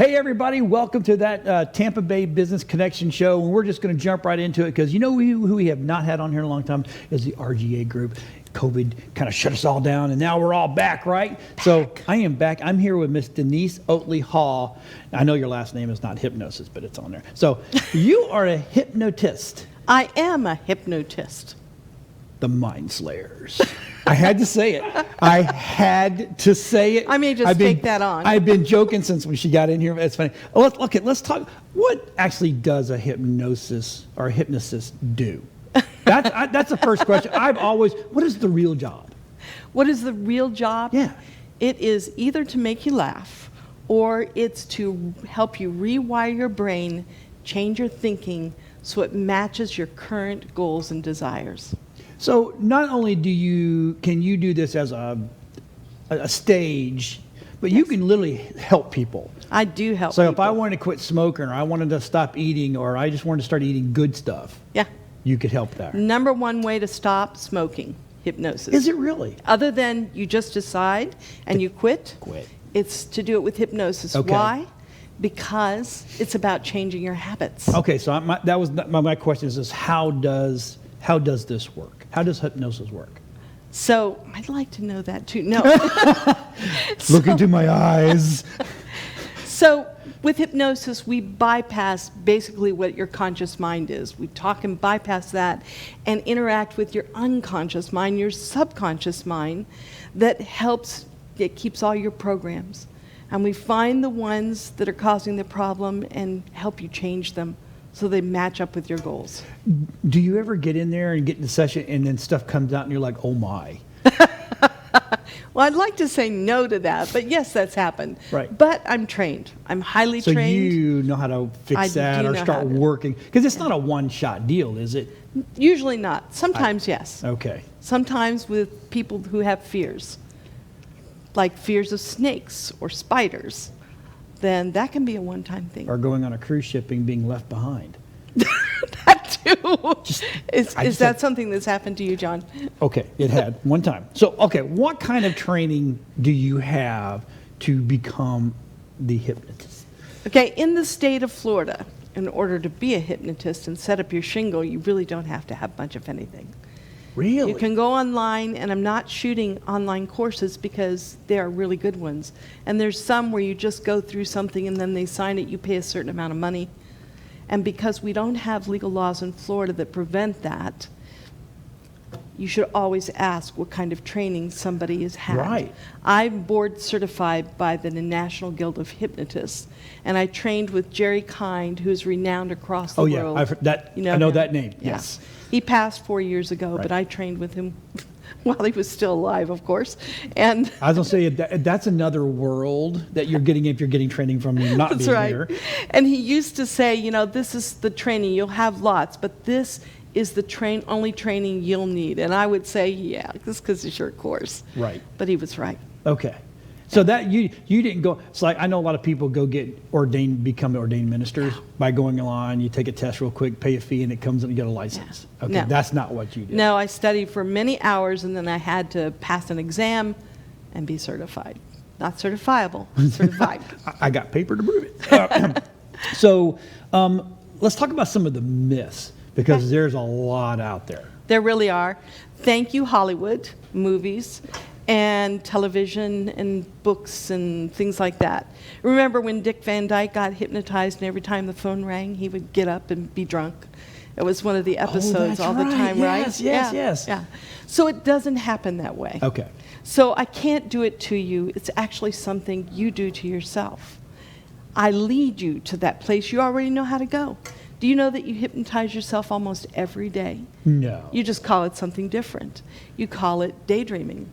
Hey, everybody. Welcome to that Tampa Bay Business Connection show. And we're just going to jump right into it because you know who we have not had on here in a long time is the RGA group. COVID kind of shut us all down, and now we're all back, right? So I am back. I'm here with Miss Denise Oatley Hall. I know your last name is not Hypnosis, but it's on there. So you are a hypnotist. I am a hypnotist. The Mind Slayers. I had to say it. I had to say it. I may just take that on. I've been joking since she got in here. It's funny. Let's talk. What actually does a hypnosis or a hypnotist do? That's the first question. What is the real job? What is the real job? Yeah. It is either to make you laugh or it's to help you rewire your brain, change your thinking so it matches your current goals and desires. So not only can you do this as a stage, but you can literally help people. I do help So people. if I wanted to quit smoking or I wanted to stop eating or I just wanted to start eating good stuff, Yeah. you could help there. Number one way to stop smoking, hypnosis. Is it really? Other than you just decide and you quit, Quit. it's to do it with hypnosis. Okay. Why? Because it's about changing your habits. Okay, so my question is how does this work? How does hypnosis work? So I'd like to know that too. No. Look into my eyes. So with hypnosis, we bypass basically what your conscious mind is. We talk and bypass that and interact with your unconscious mind, your subconscious mind, it keeps all your programs. And we find the ones that are causing the problem and help you change them so they match up with your goals. Do you ever get in there and get in the session and then stuff comes out and you're like, oh my? Well, I'd like to say no to that, but yes, that's happened. Right. But I'm trained. I'm highly So trained. you know how to fix that or start working? Because it's not a one-shot deal, is it? Usually not. Sometimes, yes. Okay. Sometimes with people who have fears, like fears of snakes or spiders, then that can be a one-time thing. Or going on a cruise ship and being left behind. That too. Is that something that's happened to you, John? Okay, it had one time. So, okay, what kind of training do you have to become the hypnotist? Okay, in the state of Florida, in order to be a hypnotist and set up your shingle, you really don't have to have much of anything. Really? You can go online, and I'm not shooting online courses because they are really good ones. And there's some where you just go through something and then they sign it, you pay a certain amount of money. And because we don't have legal laws in Florida that prevent that, you should always ask what kind of training somebody has had. Right. I'm board certified by the National Guild of Hypnotists, and I trained with Jerry Kind, who is renowned across the world. Oh yeah, I've heard that. You know I know him? that name. Yeah. Yes. He passed 4 years ago, Right. but I trained with him while he was still alive, of course. And I was gonna say that's another world that you're getting if you're getting training from him not that's being right. here. And he used to say, this is the training, you'll have lots, but this is the only training you'll need. And I would say, yeah, this because it's your course. Right. But he was right. Okay. So that you didn't go. It's like I know a lot of people become ordained ministers by going online. You take a test real quick, pay a fee, and it comes and you get a license. Yeah. Okay, No. that's not what you did. No, I studied for many hours, and then I had to pass an exam and be certified. Not certifiable, certified. I got paper to prove it. So let's talk about some of the myths because there's a lot out there. There really are. Thank you, Hollywood, movies, and television and books and things like that. Remember when Dick Van Dyke got hypnotized and every time the phone rang, he would get up and be drunk? It was one of the episodes that's all the time, right? Yes. Yeah. So it doesn't happen that way. Okay. So I can't do it to you. It's actually something you do to yourself. I lead you to that place you already know how to go. Do you know that you hypnotize yourself almost every day? No. You just call it something different. You call it daydreaming.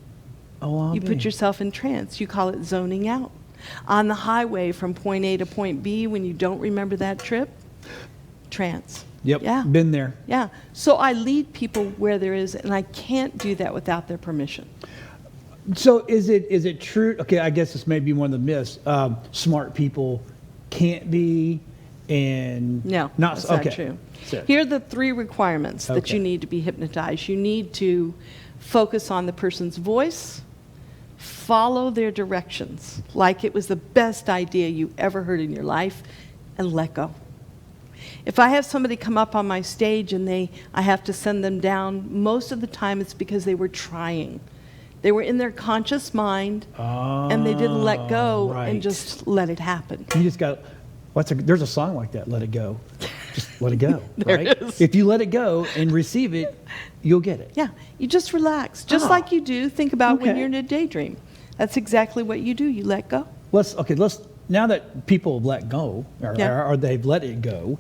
Oh, You put yourself in trance. You call it zoning out. On the highway from point A to point B, when you don't remember that trip, trance. Yep. Yeah. Been there. Yeah. So I lead people where there is, and I can't do that without their permission. So is it true? Okay, I guess this may be one of the myths. Smart people can't be, and No, not that's okay. not true. So, Here are the 3 requirements that you need to be hypnotized. You need to focus on the person's voice, follow their directions like it was the best idea you ever heard in your life, and let go. If I have somebody come up on my stage and I have to send them down, most of the time it's because they were trying. They were in their conscious mind, and they didn't let go and just let it happen. You just got, there's a song like that, Let It Go. Just let it go, There right? it is. If you let it go and receive it, you'll get it. Yeah, you just relax, just like you do. Think about when you're in a daydream. That's exactly what you do. You let go. Let's now that people have let go, or they've let it go,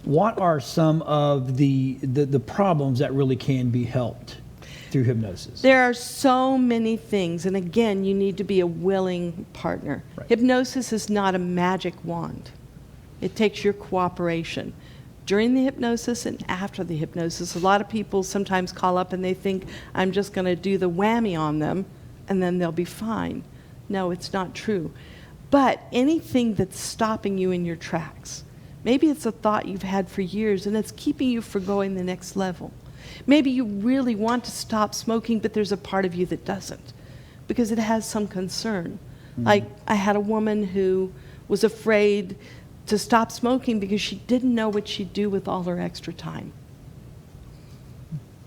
what are some of the problems that really can be helped through hypnosis? There are so many things, and again, you need to be a willing partner. Right. Hypnosis is not a magic wand. It takes your cooperation. During the hypnosis and after the hypnosis, a lot of people sometimes call up and they think, I'm just going to do the whammy on them, and then they'll be fine. No, it's not true. But anything that's stopping you in your tracks, maybe it's a thought you've had for years and it's keeping you from going the next level. Maybe you really want to stop smoking, but there's a part of you that doesn't because it has some concern. Like I had a woman who was afraid to stop smoking because she didn't know what she'd do with all her extra time.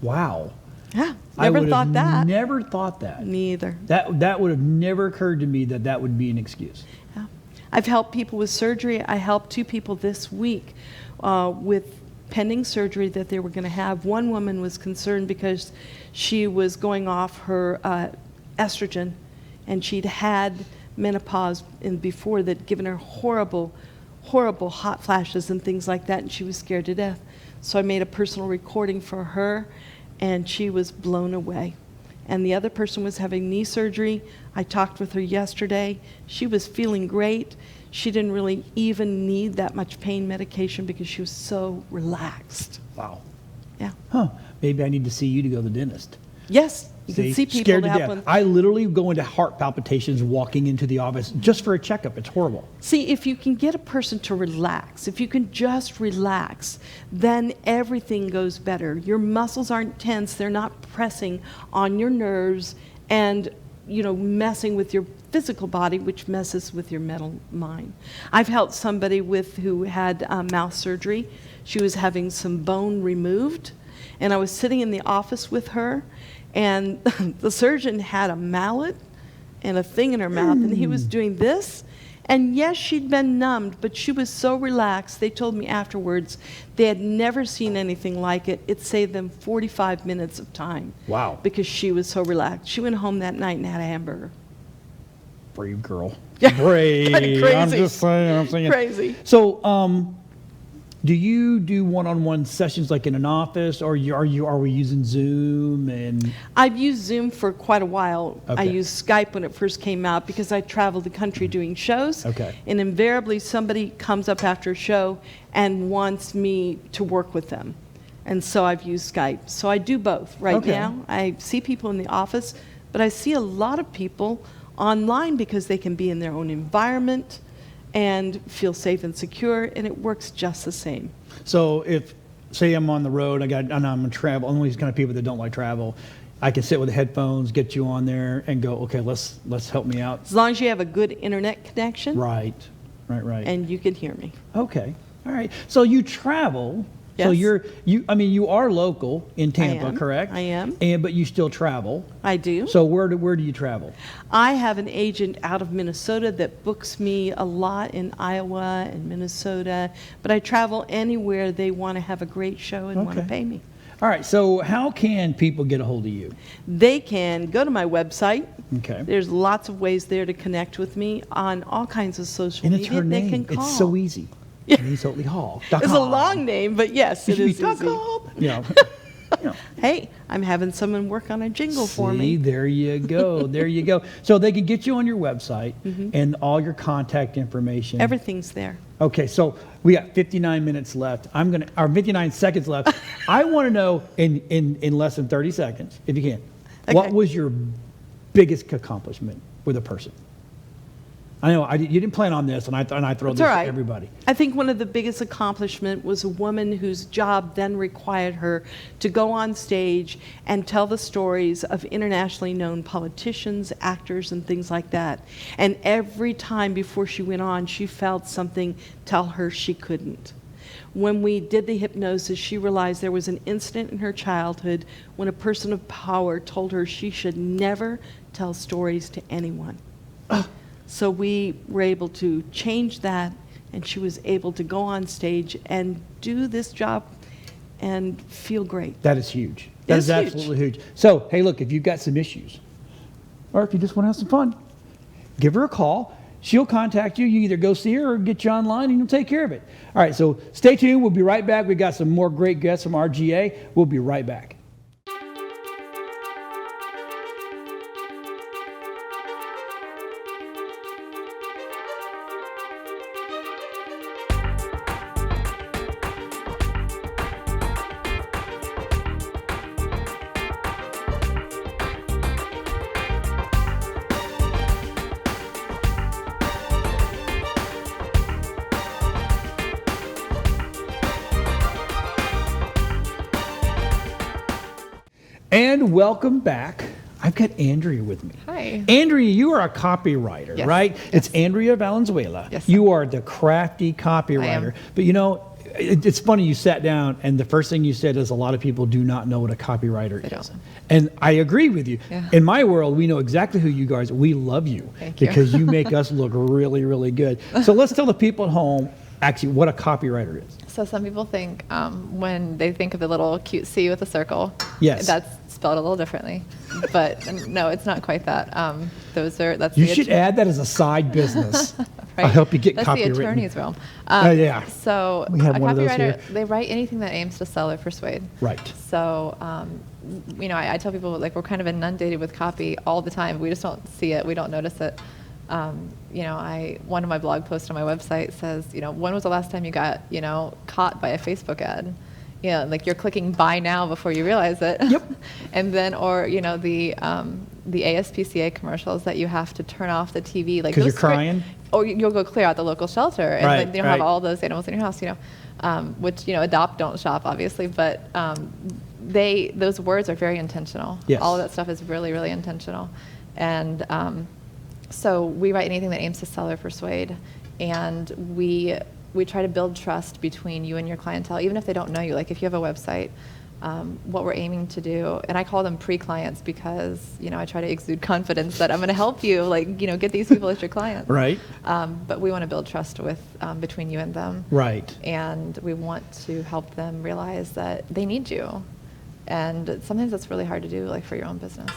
Wow. Yeah, never thought that. Never thought that. Me either. That would have never occurred to me that would be an excuse. Yeah. I've helped people with surgery. I helped 2 people this week with pending surgery that they were going to have. One woman was concerned because she was going off her estrogen, and she'd had menopause before that, given her horrible hot flashes and things like that, and she was scared to death. So I made a personal recording for her, and she was blown away. And the other person was having knee surgery. I talked with her yesterday. She was feeling great. She didn't really even need that much pain medication because she was so relaxed. Wow. Yeah. Huh. Maybe I need to see you to go to the dentist. Yes, you can see people scared to that death. one. I literally go into heart palpitations walking into the office just for a checkup. It's horrible. See, if you can get a person to relax, if you can just relax, then everything goes better. Your muscles aren't tense. They're not pressing on your nerves and, messing with your physical body, which messes with your mental mind. I've helped somebody who had mouth surgery. She was having some bone removed, and I was sitting in the office with her, and the surgeon had a mallet and a thing in her mouth, and he was doing this. And yes, she'd been numbed, but she was so relaxed. They told me afterwards they had never seen anything like it. It saved them 45 minutes of time. Wow. Because she was so relaxed. She went home that night and had a hamburger. Brave girl. Yeah. Brave. Kinda crazy. I'm just saying. I'm saying. Crazy. So, do you do one-on-one sessions like in an office, or are we using Zoom and? I've used Zoom for quite a while. Okay. I used Skype when it first came out because I traveled the country doing shows. Okay. And invariably somebody comes up after a show and wants me to work with them. And so I've used Skype. So I do both right now. I see people in the office, but I see a lot of people online because they can be in their own environment and feel safe and secure, and it works just the same. So if, say I'm on the road, and I'm going to travel, I'm one of these kind of people that don't like travel, I can sit with the headphones, get you on there, and go, okay, let's help me out. As long as you have a good internet connection. Right. And you can hear me. Okay, all right. So you travel. So Yes. you are local in Tampa, am. correct? I am. But you still travel. I do. So where do you travel? I have an agent out of Minnesota that books me a lot in Iowa and Minnesota, but I travel anywhere they want to have a great show and want to pay me. All right, so how can people get a hold of you? They can go to my website. Okay. There's lots of ways there to connect with me on all kinds of social And media. it's her They name. can call. It's so easy. Yeah. Denise Oatley Hall. It's a long name, but yes, it is easy. Yeah. Hey, I'm having someone work on a jingle for See, me. there you go. There you go. So they can get you on your website and all your contact information. Everything's there. Okay, so we got 59 minutes left. Or 59 seconds left. I want to know in less than 30 seconds, if you can, what was your biggest accomplishment with a person? I know you didn't plan on this, and I throw It's this all right. to everybody. I think one of the biggest accomplishment was a woman whose job then required her to go on stage and tell the stories of internationally known politicians, actors, and things like that. And every time before she went on, she felt something tell her she couldn't. When we did the hypnosis, she realized there was an incident in her childhood when a person of power told her she should never tell stories to anyone. So we were able to change that, and she was able to go on stage and do this job and feel great. That is huge. That is It's huge. absolutely huge. So, hey, look, if you've got some issues, or if you just want to have some fun, give her a call. She'll contact you. You either go see her or get you online, and you'll take care of it. All right, so stay tuned. We'll be right back. We got some more great guests from RGA. We'll be right back. And welcome back. I've got Andrea with me. Hi. Andrea, you are a copywriter, Yes. right? Yes. It's Andrea Valenzuela. Yes. You are the crafty copywriter. But you know, it's funny, you sat down and the first thing you said is a lot of people do not know what a copywriter They is. don't. And I agree with you. Yeah. In my world, we know exactly who you guys are. We love you. Thank you. Because you make us look really, really good. So let's tell the people at home actually what a copywriter is. So some people think when they think of the little cute C with a circle, Yes. that's spelled a little differently. But no, it's not quite that. That's You the should add that as a side business. right? I'll help you get That's copywritten. the attorney's realm. Yeah. So We have a one of those copywriter, here. they write anything that aims to sell or persuade. Right. So, I tell people, like, we're kind of inundated with copy all the time. We just don't see it. We don't notice it. One of my blog posts on my website says, when was the last time you got, caught by a Facebook ad? Yeah, like you're clicking buy now before you realize it. Yep. And then, or, the ASPCA commercials that you have to turn off the TV. Like 'Cause you're those crying? Or you'll go clear out the local shelter, and Right, then you don't right. have all those animals in your house, which, adopt, don't shop, obviously, but those words are very intentional. Yes. All of that stuff is really, really intentional. And so we write anything that aims to sell or persuade, and we try to build trust between you and your clientele, even if they don't know you. Like if you have a website, what we're aiming to do, and I call them pre-clients because, I try to exude confidence that I'm going to help you, get these people as your clients. Right. But we want to build trust between you and them. Right. And we want to help them realize that they need you. And sometimes that's really hard to do, like for your own business.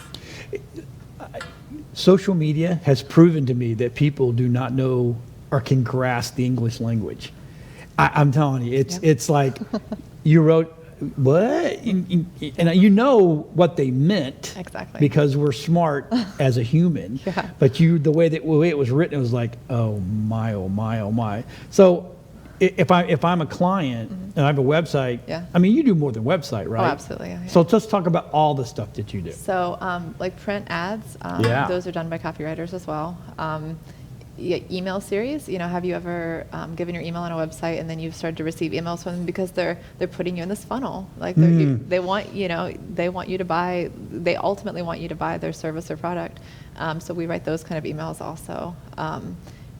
Social media has proven to me that people do not know or can grasp the English language. I'm telling you, it's like you wrote, what? And you know what they meant. Exactly. Because we're smart as a human. Yeah. But the way it was written, it was like, oh my, oh my, oh my. So if I'm a client and I have a website, Yeah. I mean, you do more than website, right? Oh, absolutely. Yeah. So let's talk about all the stuff that you do. So, like print ads, Yeah. those are done by copywriters as well. Email series, have you ever given your email on a website and then you've started to receive emails from them because they're putting you in this funnel? Like they want you to buy. They ultimately want you to buy their service or product. So we write those kind of emails also.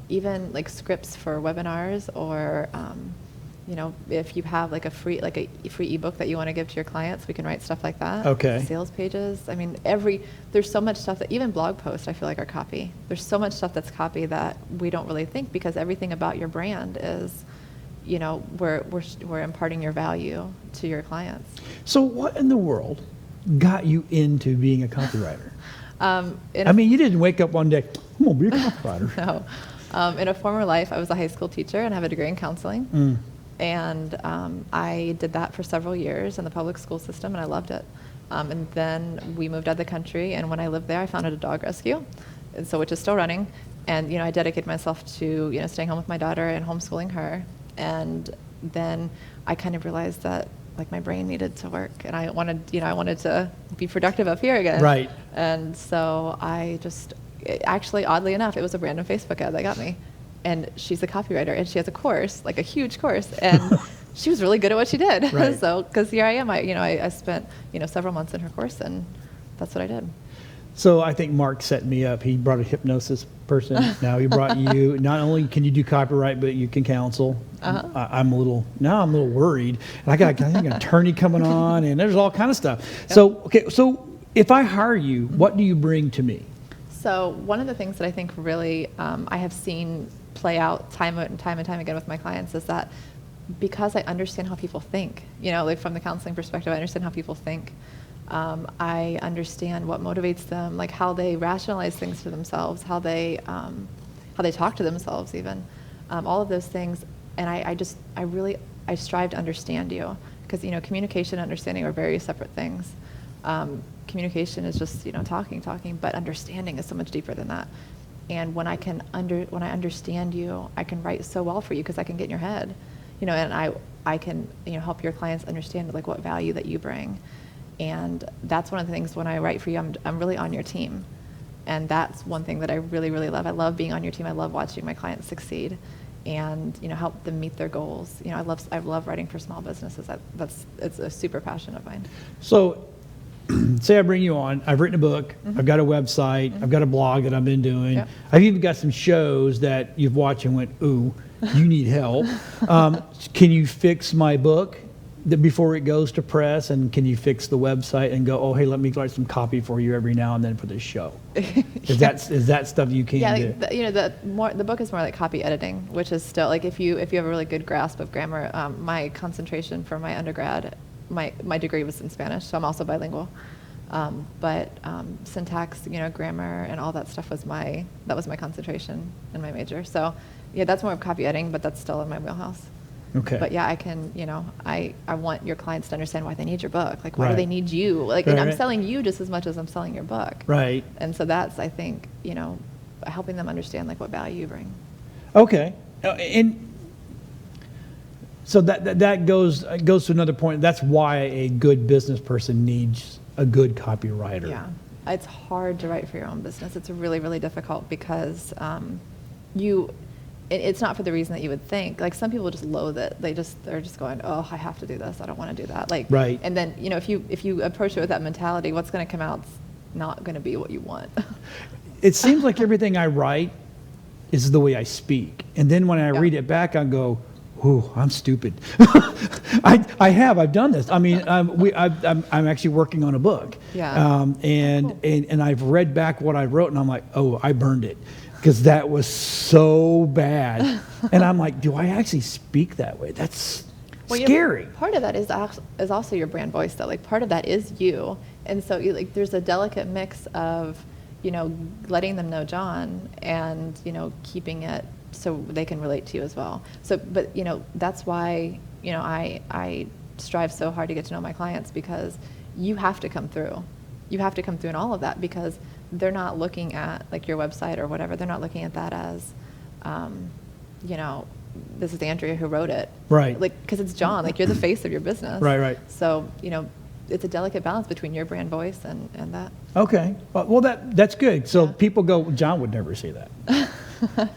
Even like scripts for webinars, or if you have like a free ebook that you want to give to your clients, we can write stuff like that. Okay. Sales pages. I mean, there's so much stuff that even blog posts I feel like are copy. There's so much stuff that's copy that we don't really think, because everything about your brand is, we're imparting your value to your clients. So what in the world got you into being a copywriter? In You didn't wake up one day, I'm going to be a copywriter. No. In a former life, I was a high school teacher and have a degree in counseling. And I did that for several years in the public school system, and I loved it. And then we moved out of the country, and when I lived there, I founded a dog rescue, and so which is still running. And I dedicated myself to staying home with my daughter and homeschooling her. And then I kind of realized that my brain needed to work, and I wanted to be productive up here again. Right. And so I just actually, oddly enough, it was a random Facebook ad that got me. And she's a copywriter, and she has a course, like a huge course, and she was really good at what she did. Right. So, because here I am, I spent, several months in her course, and that's what I did. So I think Mark set me up. He brought a hypnosis person. Now he brought you. Not only can you do copyright, but you can counsel. I'm a little worried. And I think an attorney coming on, and there's all kind of stuff. Yep. So if I hire you, what do you bring to me? So one of the things that I think really I have seen play out time and time again with my clients is that because I understand how people think, like from the counseling perspective, I understand how people think. I understand what motivates them, like how they rationalize things to themselves, how they talk to themselves even, all of those things. And I strive to understand you, because communication and understanding are very separate things. Communication is just talking, but understanding is so much deeper than that. And when I understand you, I can write so well for you because I can get in your head, and I can help your clients understand like what value that you bring. And that's one of the things when I write for you, I'm really on your team. And that's one thing that I really, really love. I love being on your team. I love watching my clients succeed and, help them meet their goals. I love writing for small businesses. It's a super passion of mine. So say I bring you on, I've written a book, I've got a website, I've got a blog that I've been doing. Yep. I've even got some shows that you've watched and went, ooh, you need help. Can you fix my book before it goes to press, and can you fix the website and go, oh, hey, let me write some copy for you every now and then for this show? Is that stuff you can do? The book is more like copy editing, which is still like if you have a really good grasp of grammar. My concentration for my undergrad, my degree was in Spanish, so I'm also bilingual. But syntax, grammar, and all that stuff was my concentration in my major. So yeah, that's more of copy editing, but that's still in my wheelhouse. Okay. But yeah, I can, I want your clients to understand why they need your book. Like, why Right. do they need you? Like, Right, and I'm right. selling you just as much as I'm selling your book. Right. And so that's, I think, helping them understand like what value you bring. Okay. And so that goes to another point. That's why a good business person needs a good copywriter. Yeah. It's hard to write for your own business. It's really, really difficult because it's not for the reason that you would think. Like, some people just loathe it. They're just going, oh, I have to do this. I don't want to do that. Like, right. And then, if you approach it with that mentality, what's going to come out's not going to be what you want. It seems like everything I write is the way I speak. And then when I read it back, I go, ooh, I'm stupid. I've done this. I mean, I'm actually working on a book. Yeah. And I've read back what I wrote, and I'm like, oh, I burned it, because that was so bad. And I'm like, do I actually speak that way? That's scary. Part of that is also your brand voice, though. Like, part of that is you. And so there's a delicate mix of, letting them know John and, keeping it so they can relate to you as well. So, but, that's why, I strive so hard to get to know my clients, because you have to come through. You have to come through in all of that, because they're not looking at like your website or whatever. They're not looking at that as, this is Andrea who wrote it. Right. Like, because it's John. Like, you're the face of your business. Right. So, it's a delicate balance between your brand voice and that. Okay. Well, that's good. So people go, John would never say that.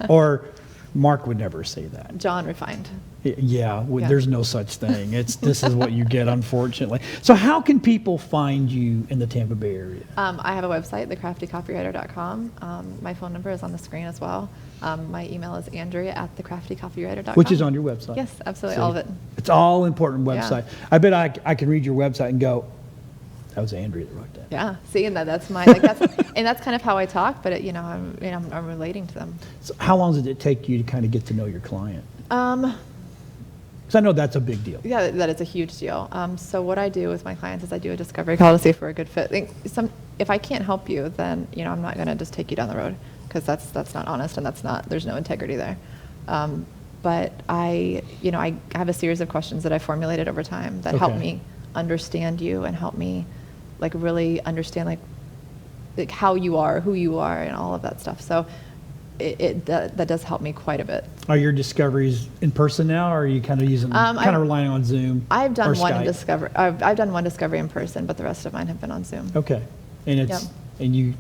Or Mark would never say that. John refined. Yeah. There's no such thing. This is what you get, unfortunately. So how can people find you in the Tampa Bay area? I have a website, thecraftycopywriter.com. My phone number is on the screen as well. My email is andrea@thecraftycopywriter.com. Which is on your website. Yes, absolutely, See, all of it. It's all important website. Yeah. I bet I can read your website and go, that was Andrea that wrote that. Yeah, see, and that's my and that's kind of how I talk. But I'm relating to them. So how long does it take you to kind of get to know your client? Because I know that's a big deal. Yeah, that is a huge deal. So what I do with my clients is I do a discovery call to see if we're a good fit. If I can't help you, then I'm not going to just take you down the road, because that's not honest, and there's no integrity there. But I have a series of questions that I formulated over time that help me understand you and help me like really understand like how you are, who you are, and all of that stuff. So that does help me quite a bit. Are your discoveries in person now, or are you kind of relying on Zoom? I've done or one Skype? discovery. I've done one discovery in person, but the rest of mine have been on Zoom. Okay, and Yep. and you.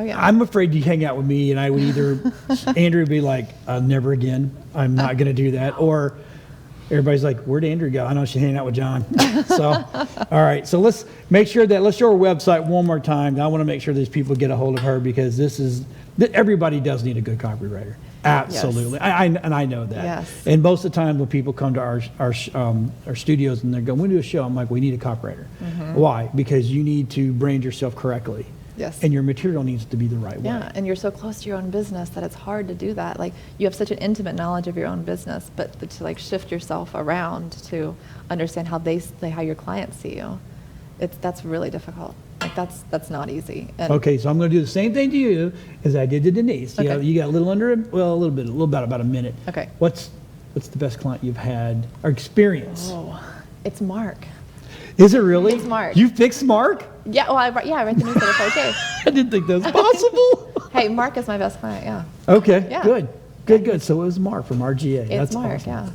Oh, yeah. I'm afraid you hang out with me, and I would either, Andrew would be like, never again. I'm not going to do that. Or everybody's like, where'd Andrew go? I know she's hanging out with John. So, all right. So let's show our website one more time. I want to make sure these people get a hold of her, because everybody does need a good copywriter. Absolutely. Yes. I know that. Yes. And most of the time when people come to our studios and they're going, we do a show, I'm like, we need a copywriter. Mm-hmm. Why? Because you need to brand yourself correctly. Yes. And your material needs to be the right way. Yeah, and you're so close to your own business that it's hard to do that. Like, you have such an intimate knowledge of your own business, but to like shift yourself around to understand how how your clients see you, that's really difficult. Like, that's not easy. And Okay, so I'm going to do the same thing to you as I did to Denise. Okay. You got about a minute. Okay. What's the best client you've had or experienced? Oh, it's Mark. Is it really? It's Mark. You fixed Mark? Yeah, well, I write the newsletter for day. I didn't think that was possible. Hey, Mark is my best client, yeah. Okay, Yeah. good. So it was Mark from RGA. It's That's Mark, awesome.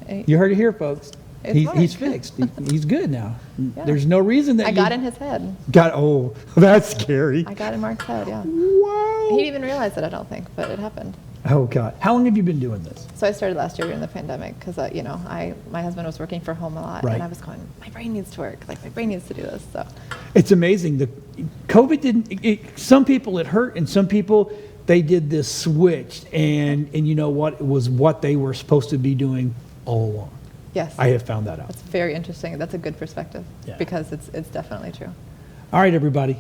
yeah. You heard it here, folks. It's Mark. He's fixed. He's good now. Yeah. There's no reason that I got in his head. Oh, that's scary. I got in Mark's head, yeah. Wow. He didn't even realize it, I don't think, but it happened. Oh, God. How long have you been doing this? So I started last year during the pandemic because, my husband was working from home a lot, Right. and I was going, my brain needs to work. Like, my brain needs to do this. So It's amazing. The COVID didn't. Some people it hurt, and some people they did this switch, and you know what? It was what they were supposed to be doing all along. yes, I have found that out. that's very interesting. That's a good perspective Yeah. because it's definitely true. All right, everybody.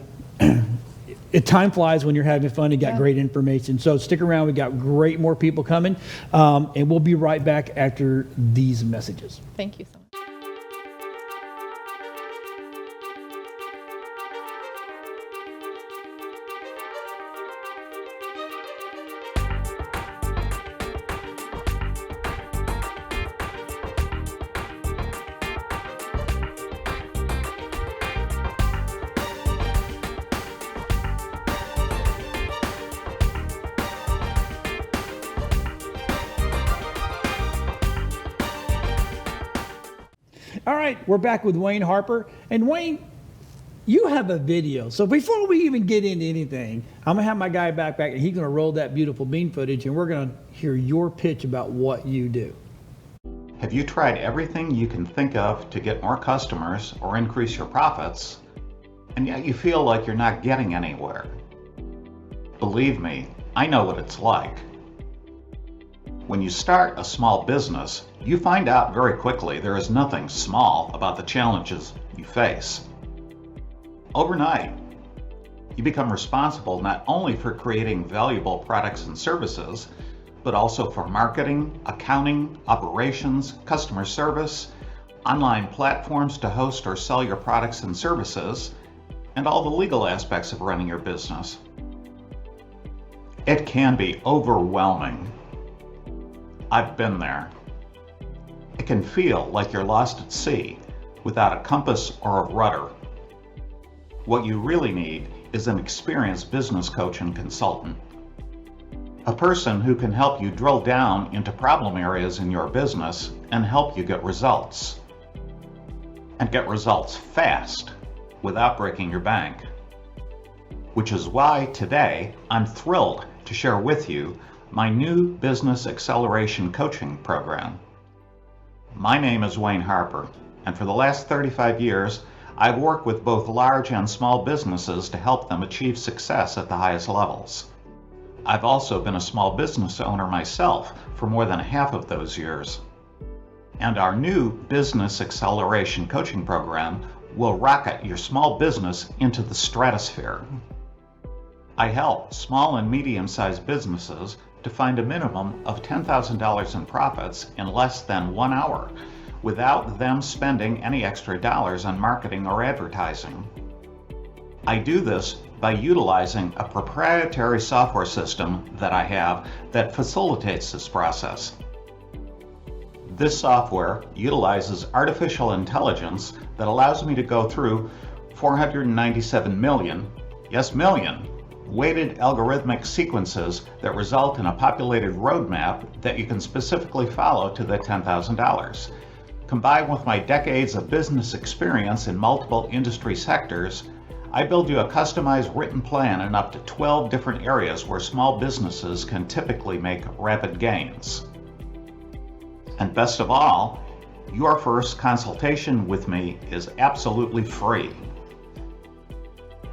Time flies when you're having fun. You got Yeah. great information. So stick around. We got more people coming, and we'll be right back after these messages. Thank you so much. All right, we're back with Wayne Harper. And Wayne, you have a video. So before we even get into anything, I'm going to have my guy back, and he's going to roll that beautiful bean footage, and we're going to hear your pitch about what you do. Have you tried everything you can think of to get more customers or increase your profits, and yet you feel like you're not getting anywhere? Believe me, I know what it's like. When you start a small business, you find out very quickly there is nothing small about the challenges you face. Overnight, you become responsible not only for creating valuable products and services, but also for marketing, accounting, operations, customer service, online platforms to host or sell your products and services, and all the legal aspects of running your business. It can be overwhelming. I've been there. It can feel like you're lost at sea without a compass or a rudder. What you really need is an experienced business coach and consultant. A person who can help you drill down into problem areas in your business and help you get results. And get results fast without breaking your bank. Which is why today I'm thrilled to share with you my new Business Acceleration Coaching Program. My name is Wayne Harper, and for the last 35 years, I've worked with both large and small businesses to help them achieve success at the highest levels. I've also been a small business owner myself for more than half of those years. And our new Business Acceleration Coaching Program will rocket your small business into the stratosphere. I help small and medium-sized businesses to find a minimum of $10,000 in profits in less than 1 hour, without them spending any extra dollars on marketing or advertising. I do this by utilizing a proprietary software system that I have that facilitates this process. This software utilizes artificial intelligence that allows me to go through 497 million, yes million, weighted algorithmic sequences that result in a populated roadmap that you can specifically follow to the $10,000. Combined with my decades of business experience in multiple industry sectors, I build you a customized written plan in up to 12 different areas where small businesses can typically make rapid gains. And best of all, your first consultation with me is absolutely free.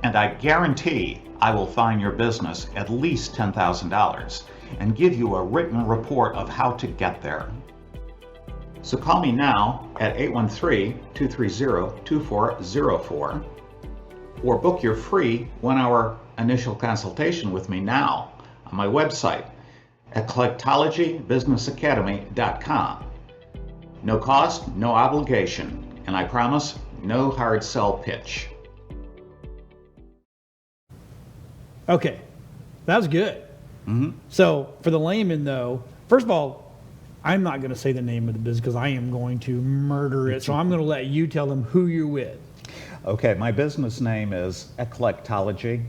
And I guarantee I will find your business at least $10,000 and give you a written report of how to get there. So call me now at 813-230-2404 or book your free 1-hour initial consultation with me now on my website, eclectologybusinessacademy.com. No cost, no obligation, and I promise no hard sell pitch. Okay, that was good. So for the layman, though, first of all, I'm not going to say the name of the business because I am going to murder it. So I'm going to let you tell them who you're with. Okay, my business name is Eclectology,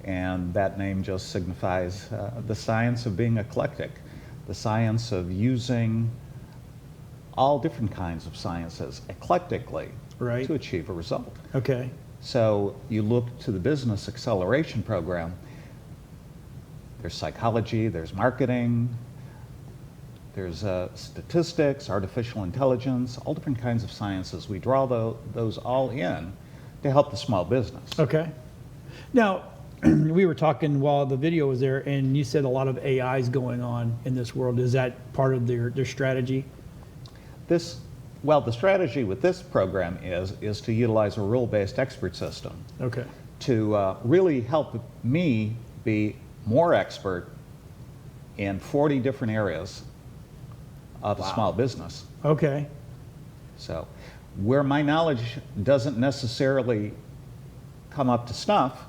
and that name just signifies the science of being eclectic, the science of using all different kinds of sciences eclectically to achieve a result. Okay. So you look to the Business Acceleration Program, there's psychology, there's marketing, there's statistics, artificial intelligence, all different kinds of sciences. We draw those all in to help the small business. Okay. Now, we were talking while the video was there, and you said a lot of AI is going on in this world. Is that part of their strategy? Well, the strategy with this program is to utilize a rule-based expert system. Okay. To really help me be more expert in 40 different areas of a small business. Okay. So where my knowledge doesn't necessarily come up to snuff,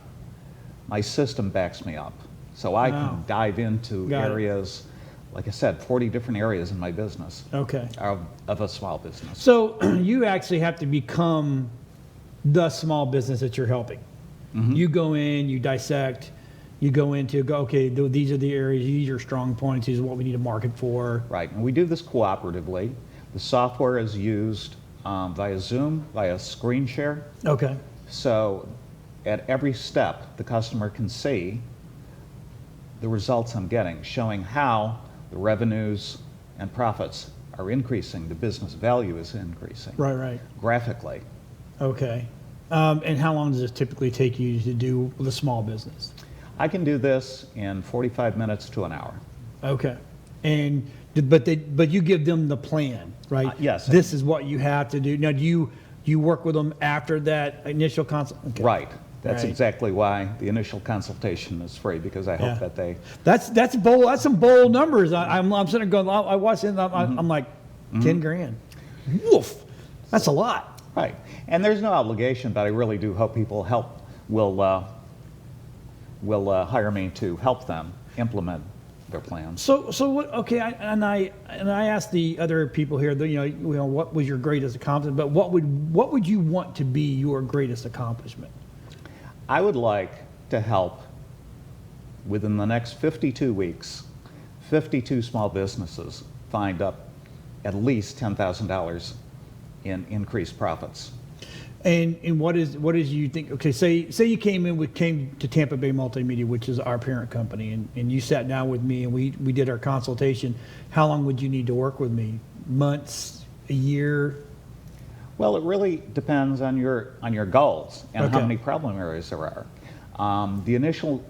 my system backs me up. So I can dive into areas, like I said, 40 different areas in my business. Okay. Of a small business. So you actually have to become the small business that you're helping. You go in, you dissect, you go into, okay, these are the areas, these are strong points, these are what we need to market for. Right, and we do this cooperatively. The software is used via Zoom, via screen share. Okay. So at every step, the customer can see the results I'm getting, showing how the revenues and profits are increasing, the business value is increasing. Right. Graphically. Okay. And how long does this typically take you to do with a small business? I can do this in 45 minutes to an hour. Okay. And but you give them the plan, right? Yes. This is what you have to do. Now, do you work with them after that initial consult? Okay. Right. That's Right. exactly why the initial consultation is free, because I hope that they... That's bold. That's some bold numbers. I'm sitting there going, I watch it, and I'm like, 10 grand. Woof. That's a lot. Right. And there's no obligation, but I really do hope people will hire me to help them implement their plans. So what? Okay, I asked the other people here, what was your greatest accomplishment? But what would you want to be your greatest accomplishment? I would like to help, within the next 52 weeks, 52 small businesses find up at least $10,000 in increased profits. And what is you think? Okay, say you came to Tampa Bay Multimedia, which is our parent company, and you sat down with me and we did our consultation. How long would you need to work with me? Months, a year? Well, it really depends on your goals and how Okay. many problem areas there are. The initial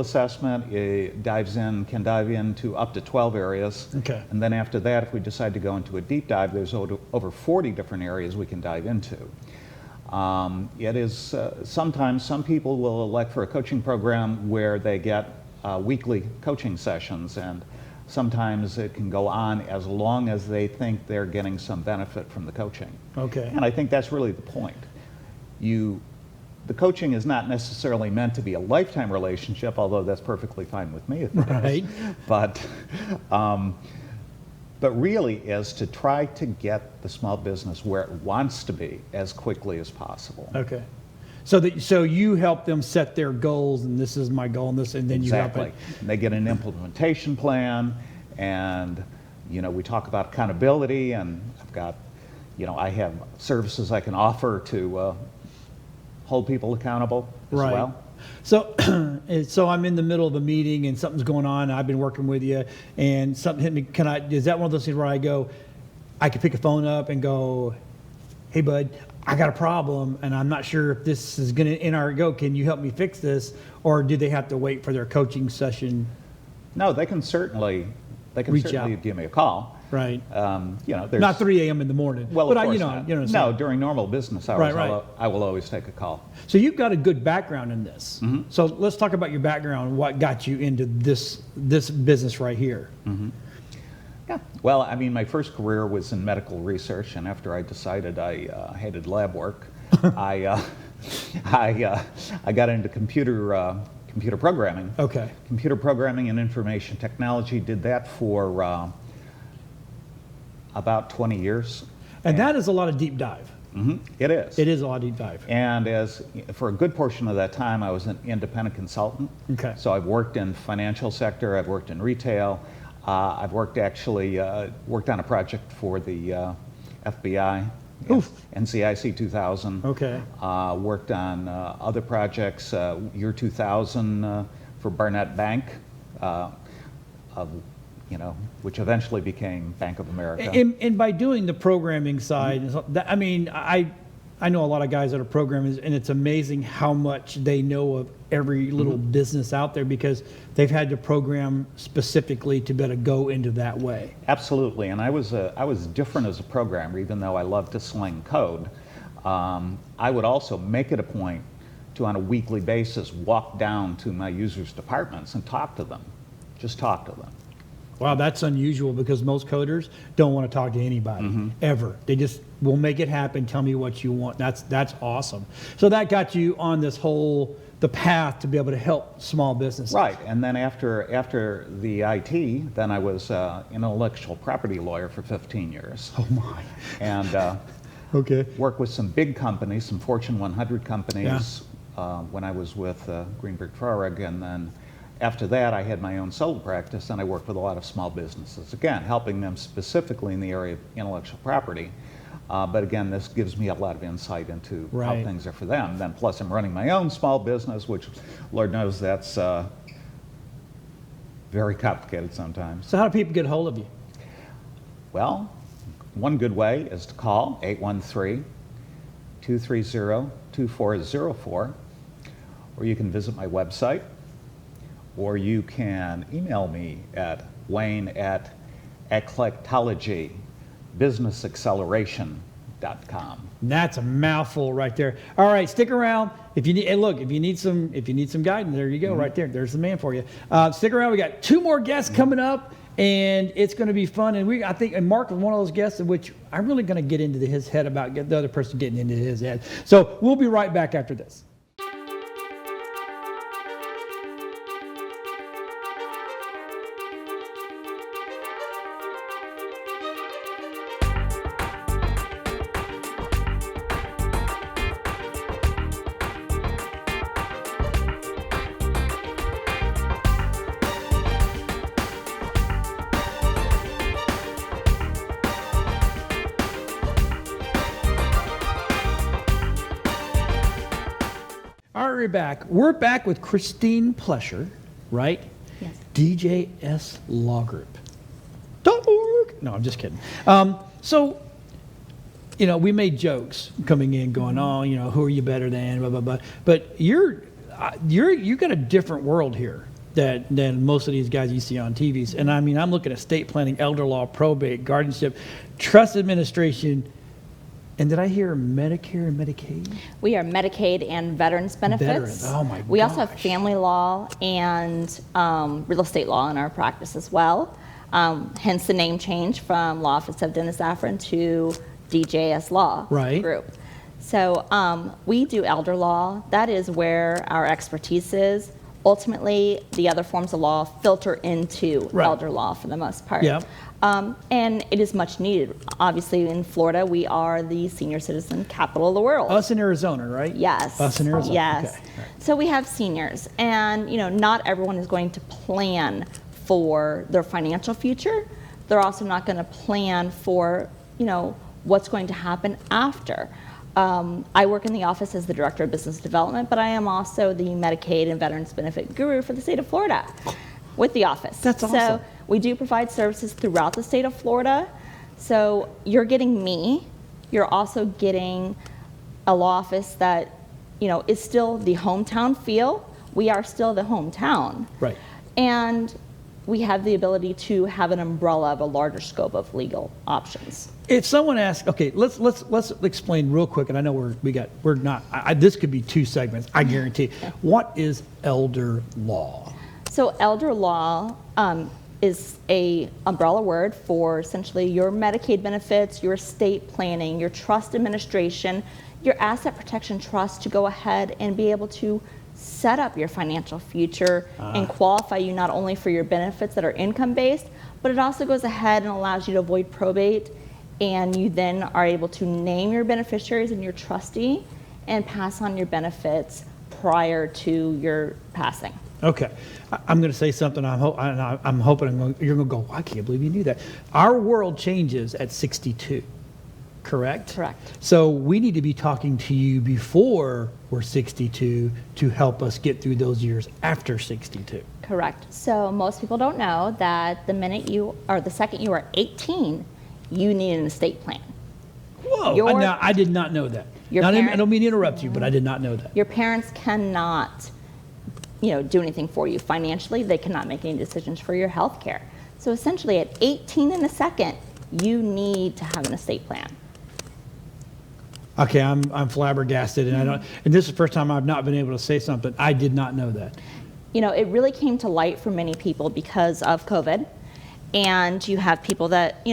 assessment can dive into up to 12 areas. Okay. And then after that, if we decide to go into a deep dive, there's over 40 different areas we can dive into. It is sometimes some people will elect for a coaching program where they get weekly coaching sessions, and sometimes it can go on as long as they think they're getting some benefit from the coaching. Okay. And I think that's really the point. The coaching is not necessarily meant to be a lifetime relationship, although that's perfectly fine with me. Right. But really is to try to get the small business where it wants to be as quickly as possible. Okay. So you help them set their goals, and this is my goal, and this, and then you help Exactly. it. And they get an implementation plan, and we talk about accountability, and I've got, I have services I can offer to hold people accountable as Right. well. So, so I'm in the middle of a meeting and something's going on. I've been working with you, and something hit me. Is that one of those things where I could pick a phone up and go, "Hey, bud, I got a problem, and I'm not sure if this is going to end our go. Can you help me fix this?" Or do they have to wait for their coaching session? No, they can certainly Reach out. give me a call. Right. There's Not 3 a.m. in the morning. Well, but of course you know, not. you know what I'm No, saying. during normal business hours, Right. I will always take a call. So you've got a good background in this. Mm-hmm. So let's talk about your background. What got you into this business right here? Yeah. Well, I mean, my first career was in medical research, and after I decided I hated lab work, I got into computer programming. Okay. Computer programming and information technology. Did that for about 20 years. And that is a lot of deep dive. It is. It is a lot of deep dive. And for a good portion of that time, I was an independent consultant. Okay. So I've worked in financial sector, I've worked in retail, I've worked on a project for the FBI, Oof. NCIC 2000. Okay. Worked on other projects, year 2000 for Barnett Bank, which eventually became Bank of America. And by doing the programming side, I mean, I know a lot of guys that are programmers, and it's amazing how much they know of every little business out there because they've had to program specifically to be able to go into that way. Absolutely, and I was different as a programmer, even though I love to sling code. I would also make it a point to, on a weekly basis, walk down to my users' departments and talk to them. Just talk to them. Wow, that's unusual because most coders don't want to talk to anybody ever. They just will make it happen. Tell me what you want. That's awesome. So that got you on the path to be able to help small businesses. Right, and then after the IT, then I was an intellectual property lawyer for 15 years. Oh my. And Okay. worked with some big companies, some Fortune 100 companies when I was with Greenberg Traurig, and then after that, I had my own solo practice, and I worked with a lot of small businesses, again, helping them specifically in the area of intellectual property. But again, this gives me a lot of insight into how Right. things are for them. Then plus I'm running my own small business, which Lord knows that's very complicated sometimes. So how do people get a hold of you? Well, one good way is to call 813-230-2404, or you can visit my website, or you can email me at wayne@Eclectology, businessacceleration.com. That's a mouthful right there. All right, stick around. If you need, and look, if you need some guidance, there you go, right there. There's the man for you. Stick around. We got 2 more guests coming up, and it's going to be fun. And I think Mark was one of those guests in which I'm really going to get into his head about the other person getting into his head. So we'll be right back after this. All right, we're back. We're back with Christine Plesher, right? Yes. DJS Law Group. No, I'm just kidding. So, we made jokes coming in, going, "Oh, who are you better than?" Blah blah blah. But you got a different world here than most of these guys you see on TVs. And I mean, I'm looking at estate planning, elder law, probate, guardianship, trust administration. And did I hear Medicare and Medicaid? We are Medicaid and veterans benefits. Veterans. Oh my We also have gosh. family law and real estate law in our practice as well. Hence the name change from Law Office of Dennis Affron to DJS Law Right. Group. So we do elder law. That is where our expertise is. Ultimately, the other forms of law filter into Right. elder law for the most part. Yeah. And it is much needed. Obviously, in Florida, we are the senior citizen capital of the world. Us in Arizona, right? Yes. Us in Arizona. Yes. Okay. All right. So we have seniors, and not everyone is going to plan for their financial future. They're also not going to plan for what's going to happen after. I work in the office as the Director of Business Development, but I am also the Medicaid and Veterans Benefit Guru for the state of Florida with the office. That's awesome. So we do provide services throughout the state of Florida. So you're getting me. You're also getting a law office that, is still the hometown feel. We are still the hometown. Right. And we have the ability to have an umbrella of a larger scope of legal options. If someone asks, okay, let's explain real quick, and I know we're not. This could be 2 segments, I guarantee. What is elder law? So elder law is a umbrella word for essentially your Medicaid benefits, your estate planning, your trust administration, your asset protection trust to go ahead and be able to set up your financial future and qualify you not only for your benefits that are income-based, but it also goes ahead and allows you to avoid probate, and you then are able to name your beneficiaries and your trustee and pass on your benefits prior to your passing. Okay, I'm going to say something. I'm hoping you're going to go, I can't believe you knew that. Our world changes at 62, correct? Correct. So we need to be talking to you before we're 62 to help us get through those years after 62. Correct. So most people don't know that the second you are 18, you need an estate plan. Whoa, now, I did not know that. I don't mean to interrupt you, but I did not know that. Your parents cannot do anything for you financially. They cannot make any decisions for your health care. So essentially at 18 and a second, you need to have an estate plan. Okay, I'm flabbergasted, and this is the first time I've not been able to say something. I did not know that. It really came to light for many people because of COVID, and you have people that,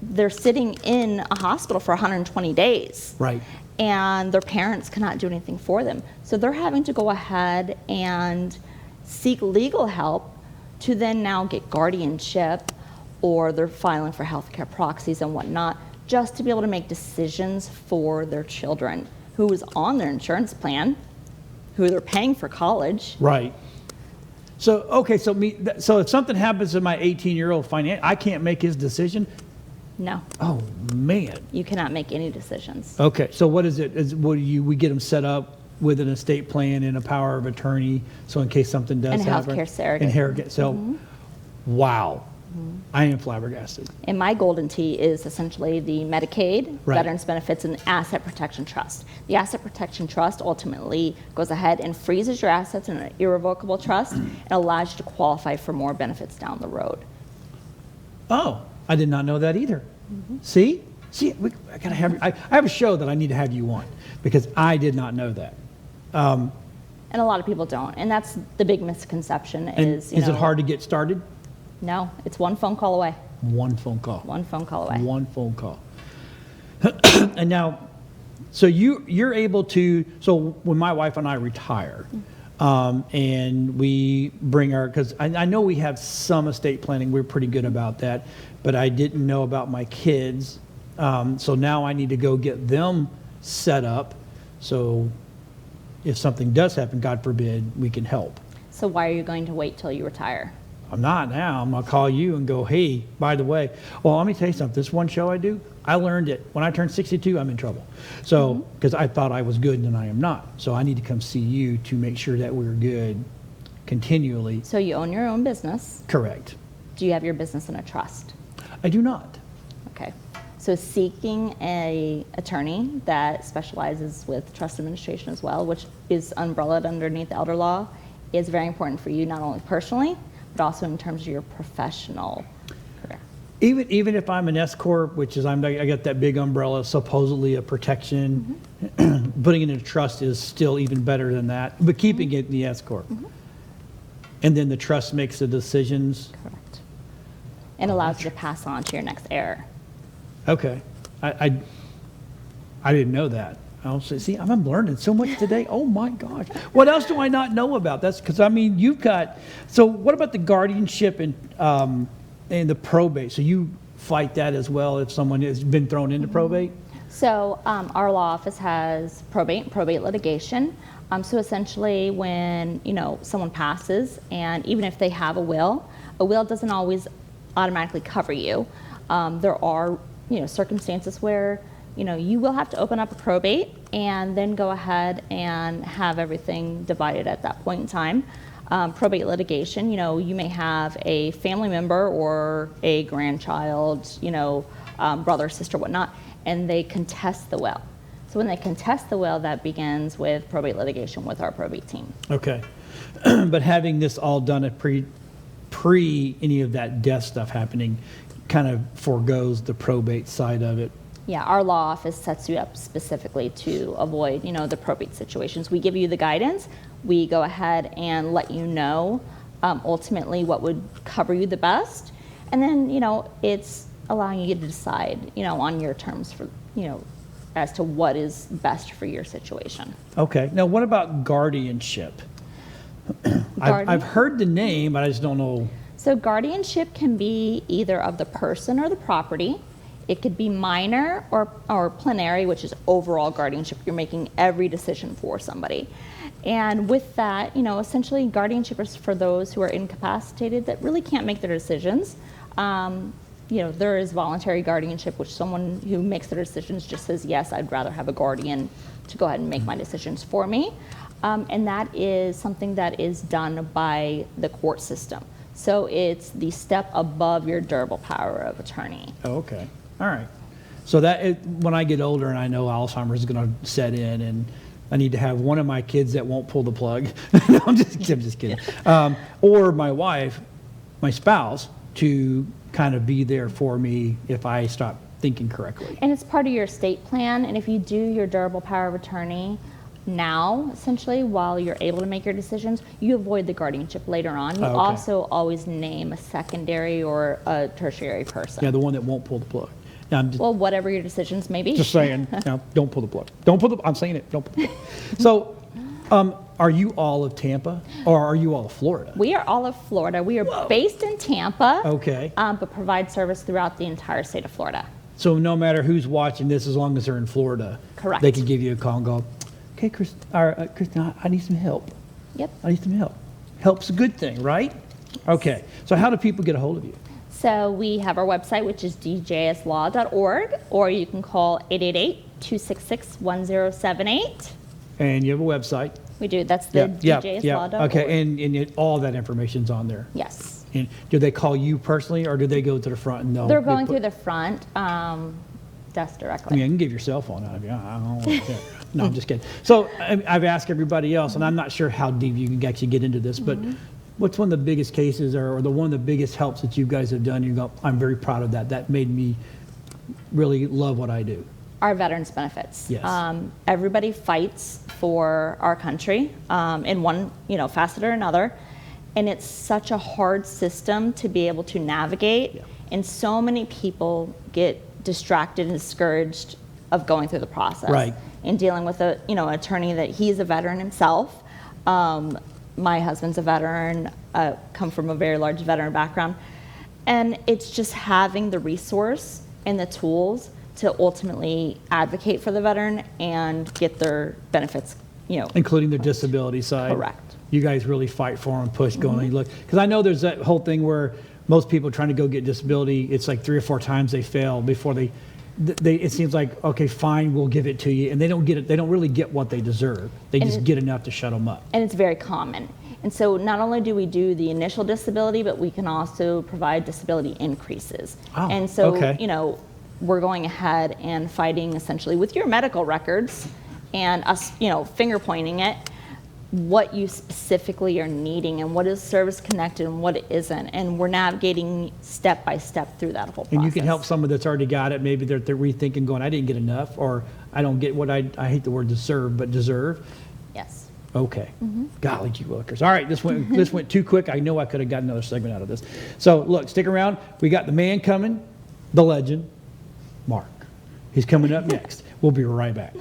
they're sitting in a hospital for 120 days. Right. And their parents cannot do anything for them. So they're having to go ahead and seek legal help to then now get guardianship, or they're filing for healthcare proxies and whatnot, just to be able to make decisions for their children who is on their insurance plan, who they're paying for college. Right. So, okay, so if something happens to my 18-year-old I can't make his decision? No. Oh, man. You cannot make any decisions. Okay, so what is it? We get them set up with an estate plan and a power of attorney, so in case something does happen. And healthcare surrogate. So, wow. I am flabbergasted. And my golden tee is essentially the Medicaid, Right. Veterans Benefits, and Asset Protection Trust. The Asset Protection Trust ultimately goes ahead and freezes your assets in an irrevocable trust and allows you to qualify for more benefits down the road. Oh, I did not know that either. See, I gotta have. I have a show that I need to have you on because I did not know that. And a lot of people don't, and that's the big misconception. Is it hard to get started? No, it's one phone call away. One phone call. One phone call away. One phone call. And now, so you're able to. So when my wife and I retire, and we bring because I know we have some estate planning. We're pretty good about that, but I didn't know about my kids. So now I need to go get them set up. So if something does happen, God forbid, we can help. So why are you going to wait till you retire? I'm not now. I'm going to call you and go, hey, by the way, well, let me tell you something. This one show I do, I learned it. When I turned 62, I'm in trouble. So, because I thought I was good and I am not. So I need to come see you to make sure that we're good continually. So you own your own business. Correct. Do you have your business in a trust? I do not. Okay. So seeking an attorney that specializes with trust administration as well, which is umbrellaed underneath elder law, is very important for you, not only personally, but also in terms of your professional career. Even if I'm an S corp, which is I got that big umbrella, supposedly a protection, putting it in a trust is still even better than that. But keeping it in the S corp, and then the trust makes the decisions. Correct. And allows you to pass on to your next heir. Okay, I didn't know that. I'll say, see, I'm learning so much today. Oh my gosh. What else do I not know about? That's because, I mean, you've got, so what about the guardianship and the probate? So you fight that as well if someone has been thrown into probate? So our law office has probate and probate litigation. So essentially when, someone passes, and even if they have a will doesn't always automatically cover you. There are, circumstances where you will have to open up a probate and then go ahead and have everything divided at that point in time. Probate litigation, you may have a family member or a grandchild, brother, sister, whatnot, and they contest the will. So when they contest the will, that begins with probate litigation with our probate team. Okay. But having this all done at pre any of that death stuff happening kind of forgoes the probate side of it. Yeah, our law office sets you up specifically to avoid, the probate situations. We give you the guidance. We go ahead and let you know ultimately what would cover you the best. And then, it's allowing you to decide, on your terms for, as to what is best for your situation. Okay. Now, what about guardianship? I've heard the name, but I just don't know. So guardianship can be either of the person or the property. It could be minor or plenary, which is overall guardianship. You're making every decision for somebody. And with that, essentially guardianship is for those who are incapacitated that really can't make their decisions. There is voluntary guardianship, which someone who makes their decisions just says, yes, I'd rather have a guardian to go ahead and make my decisions for me. And that is something that is done by the court system. So it's the step above your durable power of attorney. Oh, okay. All right. So when I get older and I know Alzheimer's is going to set in and I need to have one of my kids that won't pull the plug. No, I'm just kidding. Or my wife, my spouse, to kind of be there for me if I stop thinking correctly. And it's part of your estate plan. And if you do your durable power of attorney now, essentially, while you're able to make your decisions, you avoid the guardianship later on. You also always name a secondary or a tertiary person. Yeah, the one that won't pull the plug. Now, Well, whatever your decisions may be. just saying, don't pull the plug. I'm saying it, don't pull the plug. So, are you all of Tampa or are you all of Florida? We are all of Florida. We are based in Tampa, Okay. but provide service throughout the entire state of Florida. So no matter who's watching this, as long as they're in Florida, Correct. they can give you a call and go, okay, Kristen, I need some help. Yep. I need some help. Help's a good thing, right? Okay. So how do people get a hold of you? So we have our website, which is djslaw.org, or you can call 888-266-1078. And you have a website. We do. That's the djslaw.org. Okay, and all that information's on there. Yes. And do they call you personally, or do they go to the front and They're going through the front desk I directly. mean, I can give your cell phone out of you. I don't want to. No, I'm just kidding. So I've asked everybody else, and I'm not sure how deep you can actually get into this, but what's one of the biggest cases or one of the biggest helps that you guys have done? You go, I'm very proud of that. That made me really love what I do. Our veterans benefits. Yes. Everybody fights for our country in one facet or another, and it's such a hard system to be able to navigate, and so many people get distracted and discouraged of going through the process. Right. And dealing with a attorney that he's a veteran himself. My husband's a veteran, come from a very large veteran background, and it's just having the resource and the tools to ultimately advocate for the veteran and get their benefits, Including the disability side. Correct. You guys really fight for them, push going. Look, because I know there's that whole thing where most people trying to go get disability, it's like 3 or 4 times they fail before they it seems like, okay, fine, we'll give it to you. And they don't get it. They don't really get what they deserve. They just get enough to shut them up. And it's very common. And so not only do we do the initial disability, but we can also provide disability increases. Oh, and so, okay. We're going ahead and fighting essentially with your medical records and us, finger pointing it, what you specifically are needing and what is service connected and what isn't. And we're navigating step by step through that whole process. And you can help someone that's already got it. Maybe they're rethinking going, I didn't get enough, or I don't get what I hate the word deserve, but deserve. Yes. Okay. Golly gee willikers. All right, this went too quick. I know I could have got another segment out of this. So look, stick around. We got the man coming, the legend, Mark. He's coming up next. We'll be right back.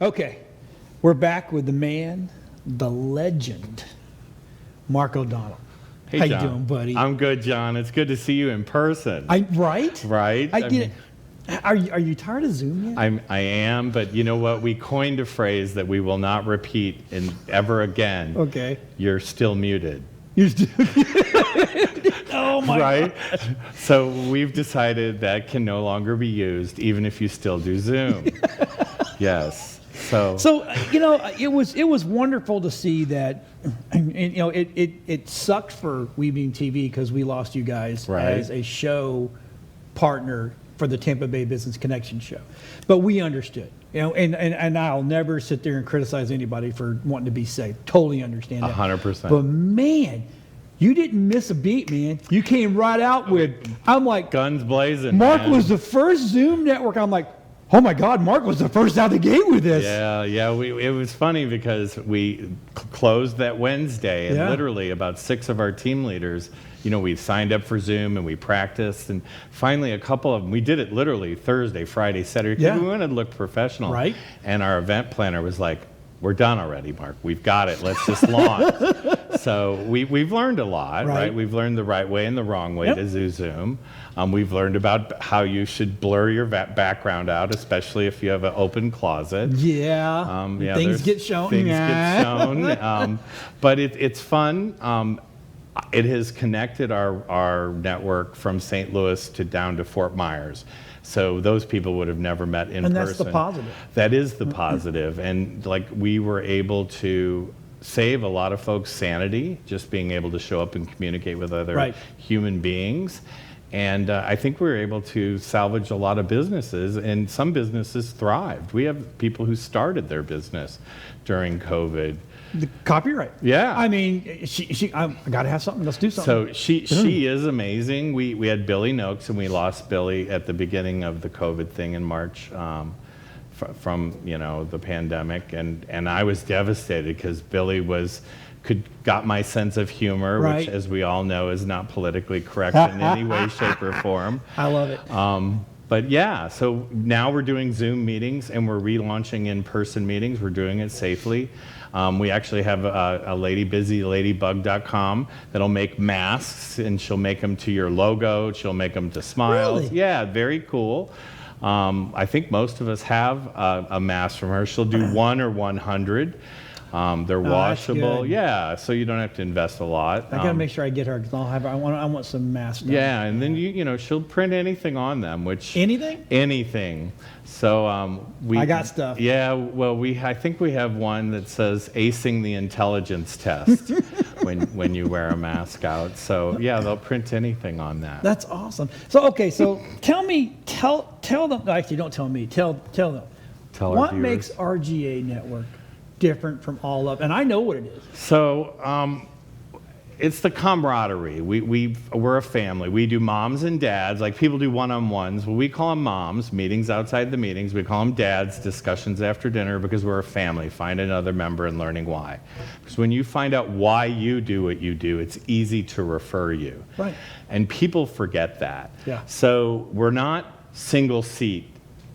Okay, we're back with the man, the legend, Mark O'Donnell. Hey, How John. you doing, buddy? I'm good, John. It's good to see you in person. Right? Right? I get it. Are you tired of Zoom yet? I am, but you know what? We coined a phrase that we will not repeat ever again. Okay. You're still muted. You're still. Oh my Right? God. So we've decided that can no longer be used, even if you still do Zoom. Yes. So it was wonderful to see that, and it sucked for Weaving TV because we lost you guys Right. as a show partner for the Tampa Bay Business Connection show, but we understood, and I'll never sit there and criticize anybody for wanting to be safe. Totally understand that. 100%. But man, you didn't miss a beat, man. You came right out with. I'm like, guns blazing. Mark man. was the first Zoom network. I'm like, oh my God, Mark was the first out the gate with this. Yeah. It was funny because we closed that Wednesday, and Yeah. literally about 6 of our team leaders, we signed up for Zoom and we practiced, and finally a couple of them, we did it literally Thursday, Friday, Saturday. 'Cause Yeah. we wanted to look professional. Right. And our event planner was like, "We're done already, Mark. We've got it. Let's just launch." So we've learned a lot, right? We've learned the right way and the wrong way Yep. to do Zoom. We've learned about how you should blur your background out, especially if you have an open closet. Yeah. Yeah, Things there's- get shown. Things Yeah. get shown. But it's fun. It has connected our network from St. Louis down to Fort Myers. So those people would have never met in person. And that's the positive. That is the positive. And we were able to save a lot of folks' sanity, just being able to show up and communicate with other Right. human beings. And I think we were able to salvage a lot of businesses, and some businesses thrived. We have people who started their business during COVID. The copyright. Yeah. I mean, I got to have something. Let's do something. So she is amazing. We had Billy Noakes, and we lost Billy at the beginning of the COVID thing in March from the pandemic, and I was devastated because Billy got my sense of humor, Right. which, as we all know, is not politically correct in any way, shape, or form. I love it. But yeah, so now we're doing Zoom meetings, and we're relaunching in-person meetings. We're doing it safely. We actually have a lady, busyladybug.com, that'll make masks, and she'll make them to your logo. She'll make them to smiles. Really? Yeah, very cool. I think most of us have a mask from her. She'll do 1 or 100. They're washable. good. Yeah, so you don't have to invest a lot. I got to make sure I get her because I want some masks. done. Yeah, and then she'll print anything on them, which Anything? anything. So I got stuff. Yeah, well, I think we have one that says acing the intelligence test when you wear a mask out. So yeah, they'll print anything on that. That's awesome. So tell them. Actually, don't tell me. Tell them. Tell our what viewers. makes RGA Network different from all of, and I know what it is. So it's the camaraderie. We're a family. We do moms and dads, like people do one-on-ones. Well, we call them moms, meetings outside the meetings. We call them dads, discussions after dinner, because we're a family. Find another member and learning why. Because when you find out why you do what you do, it's easy to refer you. Right. And people forget that. Yeah. So we're not single seat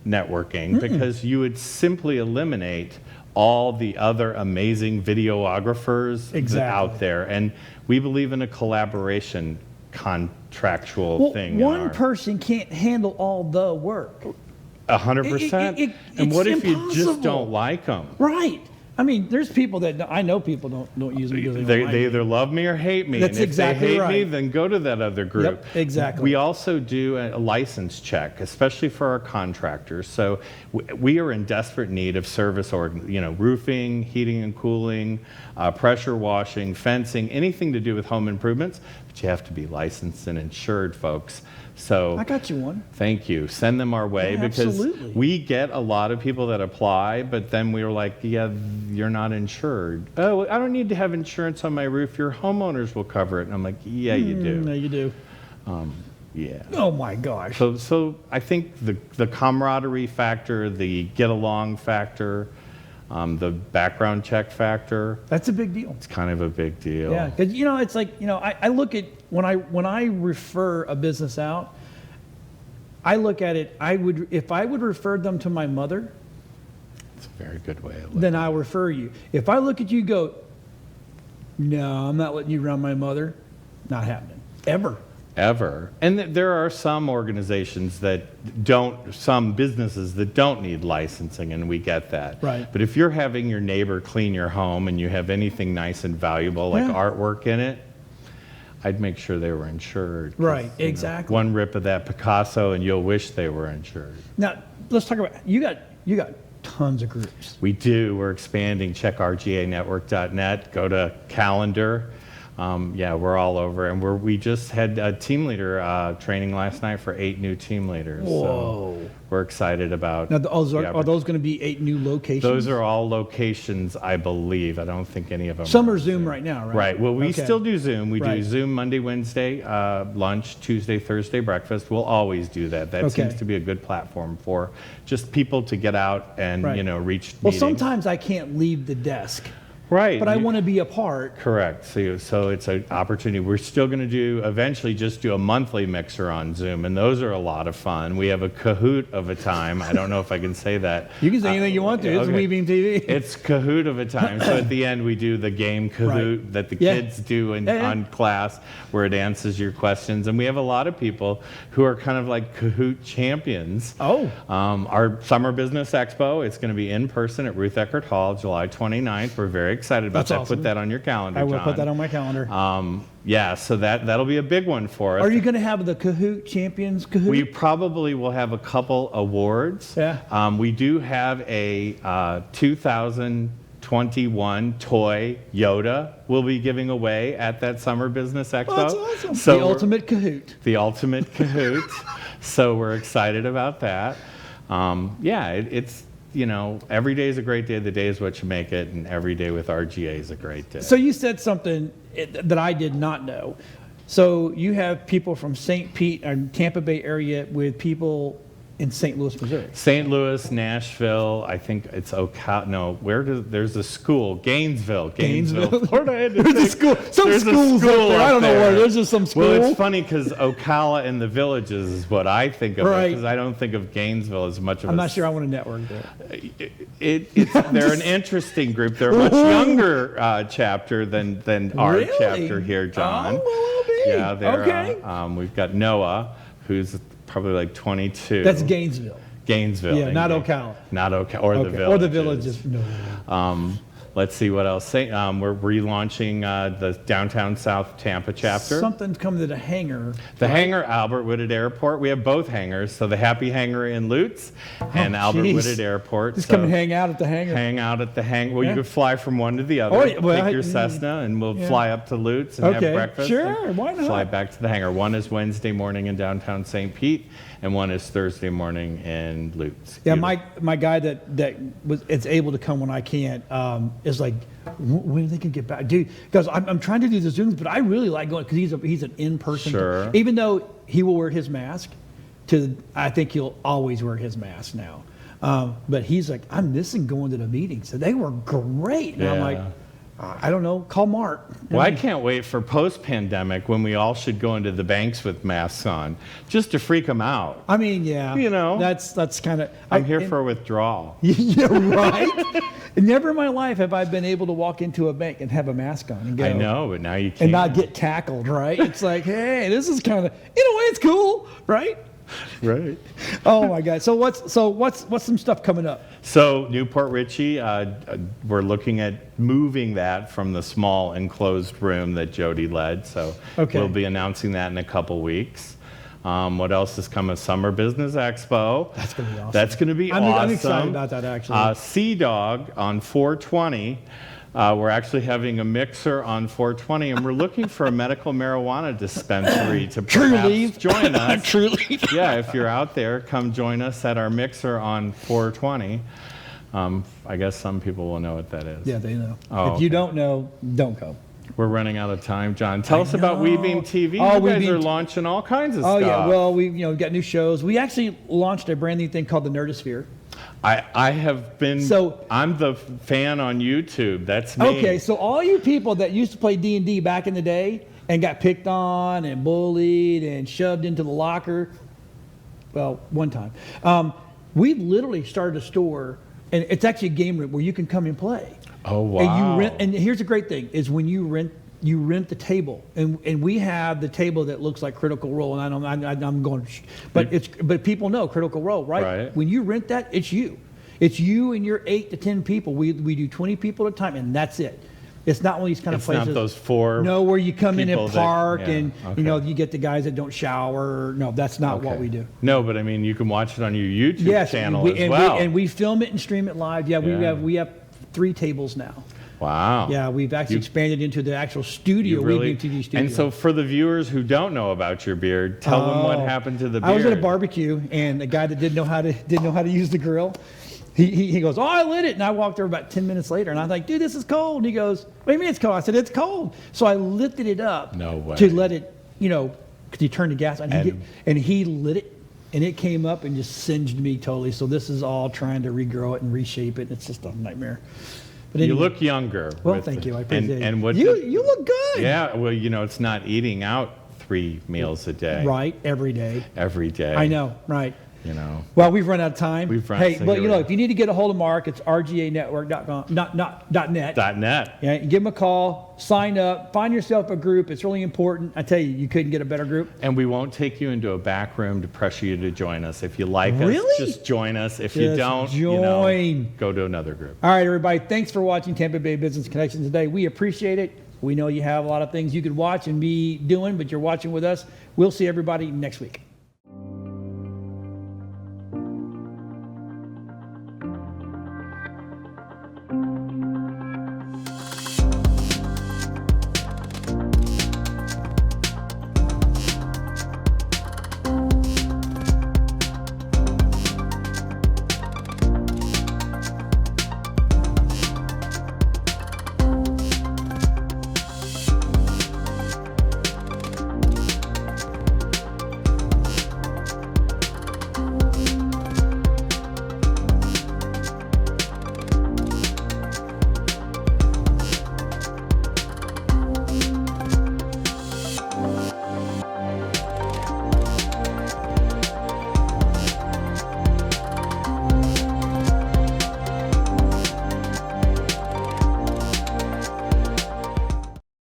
networking, because you would simply eliminate all the other amazing videographers out there. And we believe in a collaboration contractual thing. One person can't handle all the work. 100%. And what if you just impossible. don't like them? Right. I mean, there's people that I know people don't use them because They don't like me. either love me or hate me. That's and if exactly they hate me, right. then go to that other group. Yep, exactly. We also do a license check, especially for our contractors. So we are in desperate need of service, or roofing, heating and cooling, pressure washing, fencing, anything to do with home improvements. But you have to be licensed and insured, folks. So I got you one. thank you. Send them our way, Yeah, because absolutely. we get a lot of people that apply, but then we were like, yeah, you're not insured. Oh, I don't need to have insurance on my roof. Your homeowners will cover it. And I'm like, yeah, you do. No, you do. Yeah. Oh my gosh. So I think the camaraderie factor, the get along factor, the background check factor, That's a big deal. it's kind of a big deal. Yeah, because it's like I look at when I refer a business out, I look at it. If I would refer them to my mother, It's a very good way of looking. then I'll refer you. If I look at you and go, no, I'm not letting you around my mother, not happening. Ever. And there are some organizations some businesses that don't need licensing, and we get that. Right. But if you're having your neighbor clean your home and you have anything nice and valuable like Yeah. artwork in it, I'd make sure they were insured. 'Cause, Right, you know, exactly. one rip of that Picasso and you'll wish they were insured. Now, let's talk about, you got tons of groups. We do. We're expanding. Check rganetwork.net. Go to calendar. Yeah, we're all over. And we just had a team leader training last night for 8 new team leaders. Whoa. So we're excited about. Now, the are those going to be 8 new locations? Those are all locations, I believe. I don't think any of them. Some are Zoom right now, right? Right. Well, we Okay. still do Zoom. We do Right. Zoom Monday, Wednesday lunch, Tuesday, Thursday breakfast. We'll always do that. That Okay. seems to be a good platform for just people to get out and Right. reach Well, meetings. sometimes I can't leave the desk, Right. but I want to be a part. Correct. So it's an opportunity. We're still going to eventually just do a monthly mixer on Zoom, and those are a lot of fun. We have a Kahoot of a time. I don't know if I can say that. You can say anything you want to. It's okay. Weaving TV. It's Kahoot of a time. So at the end, we do the game Kahoot Right. that the Yeah. kids do Yeah. on class, where it answers your questions. And we have a lot of people who are kind of like Kahoot champions. Oh. Our Summer Business Expo, it's going to be in person at Ruth Eckerd Hall, July 29th. We're very excited about That's that. awesome. Put that on your calendar, I will John. put that on my calendar. Yeah, so that'll be a big one for us. Are you going to have the Kahoot Champions Kahoot? We probably will have a couple awards. Yeah. We do have a 2021 toy Yoda we'll be giving away at that Summer Business Expo. Well, that's awesome. So The we're- ultimate Kahoot. The ultimate Kahoot. So we're excited about that. Yeah, it's, every day is a great day. The day is what you make it, and every day with RGA is a great day. So you said something that I did not know. So you have people from St. Pete and Tampa Bay area with people in St. Louis, Missouri. St. Louis, Nashville, I think it's Ocala. No, there's a school, Gainesville, Florida. I had to There's a think. school. Some There's a schools up school there. I don't know there. where. There's just some school. Well, it's funny because Ocala and the Villages is what I think of Right. because I don't think of Gainesville as much of I'm a not sure I want to network there. They're an interesting group. They're a much younger chapter than our Really? chapter here, John. Oh, well, be. Yeah, they're, Okay. we've got Noah, who's probably like 22. That's Gainesville. Gainesville. Yeah, in not Gain- Ocala. Not Ocala, or the Okay. Villages. Or the Villages. No. Let's see what else. We're relaunching the downtown South Tampa chapter. Something's coming to the hangar. The hangar, Albert Wooded Airport. We have both hangars. So the Happy Hangar in Lutz and Albert geez. Wooded Airport. Just So come and hang out at the hangar. hang out at the hangar. Well, Yeah. you could fly from one to the other. Oh, yeah, well, Take your Cessna and we'll yeah. fly up to Lutz and Okay, have breakfast. sure, and why not? Fly back to the hangar. One is Wednesday morning in downtown St. Pete, and one is Thursday morning in Lutz. Yeah, Beautiful. my guy that is able to come when I can't is like, when are they gonna get back, dude? Because I'm trying to do the Zooms, but I really like going because he's an in-person. Sure. Even though he will wear his mask, I think he'll always wear his mask now. But he's like, I'm missing going to the meetings. So they were great. And I'm Yeah. like, I don't know. Call Mark. Well, I can't wait for post-pandemic when we all should go into the banks with masks on, just to freak them out. I mean, yeah. That's kind of. I'm here for a withdrawal. Yeah, right. Never in my life have I been able to walk into a bank and have a mask on and go. I know, but now you can't. And not get tackled, right? It's like, hey, this is kind of, in a way, it's cool, right? Right. Oh my God. So what's some stuff coming up? So Newport Richie, we're looking at moving that from the small enclosed room that Jody led. So Okay. we'll be announcing that in a couple weeks. What else is coming? Summer Business Expo. That's gonna be awesome. That's going to be awesome. I'm excited about that, actually. Sea Dog on 420. We're actually having a mixer on 420, and we're looking for a medical marijuana dispensary to perhaps join us. Truly. Yeah, if you're out there, come join us at our mixer on 420. I guess some people will know what that is. Yeah, they know. Oh, If you okay. don't know, don't go. We're running out of time, John. Tell us about know. WeBeam TV. Oh, You guys WeBeam are launching all kinds of Oh stuff. yeah. Well, we've got new shows. We actually launched a brand new thing called the Nerdosphere. I have been. So- I'm the fan on YouTube. That's me. Okay, so all you people that used to play D&D back in the day and got picked on and bullied and shoved into the locker, well, one time, we literally started a store And it's actually a game room where you can come and play. Oh, wow. And you rent, and here's the great thing is when you rent the table, and we have the table that looks like Critical Role, and I'm going, but people know Critical Role, right? Right. When you rent that, it's you and your 8 to 10 people. We do 20 people at a time, and that's it. It's not one of these kind of It's places. not those 4. No, where you come in and people that- park, yeah, and okay. you get the guys that don't shower. No, that's not what Okay. we do. No, but I mean, you can watch it on your YouTube channel we, as and well. and we film it and stream it live. Yeah, Yeah. we have 3 tables now. Wow. Yeah, we've actually You- expanded into the actual studio. You really, We do TV studio. and so for the viewers who don't know about your beard, tell them what happened to the beard. I was at a barbecue, and the guy that didn't know how to use the grill, he goes, "Oh, I lit it," and I walked over about 10 minutes later, and I was like, "Dude, this is cold." And he goes, "What do you mean it's cold?" I said, "It's cold." So I lifted it up. No way. To let it, because he turned the gas on, And- and he lit it, and it came up and just singed me totally. So this is all trying to regrow it and reshape it. It's just a nightmare. But You anyway. look younger. Well, thank you. I appreciate it. And what You look good. Yeah, well, it's not eating out 3 meals a day. Right, every day. Every day. I know, right. Well, we've run out of time. so but you're right. if you need to get a hold of Mark, it's rganetwork.com, .net. .net. Yeah, give him a call, sign up, find yourself a group. It's really important. I tell you, you couldn't get a better group. And we won't take you into a back room to pressure you to join us. If you like Really? us, just join us. If you Just don't, join. go to another group. All right, everybody. Thanks for watching Tampa Bay Business Connections today. We appreciate it. We know you have a lot of things you could watch and be doing, but you're watching with us. We'll see everybody next week.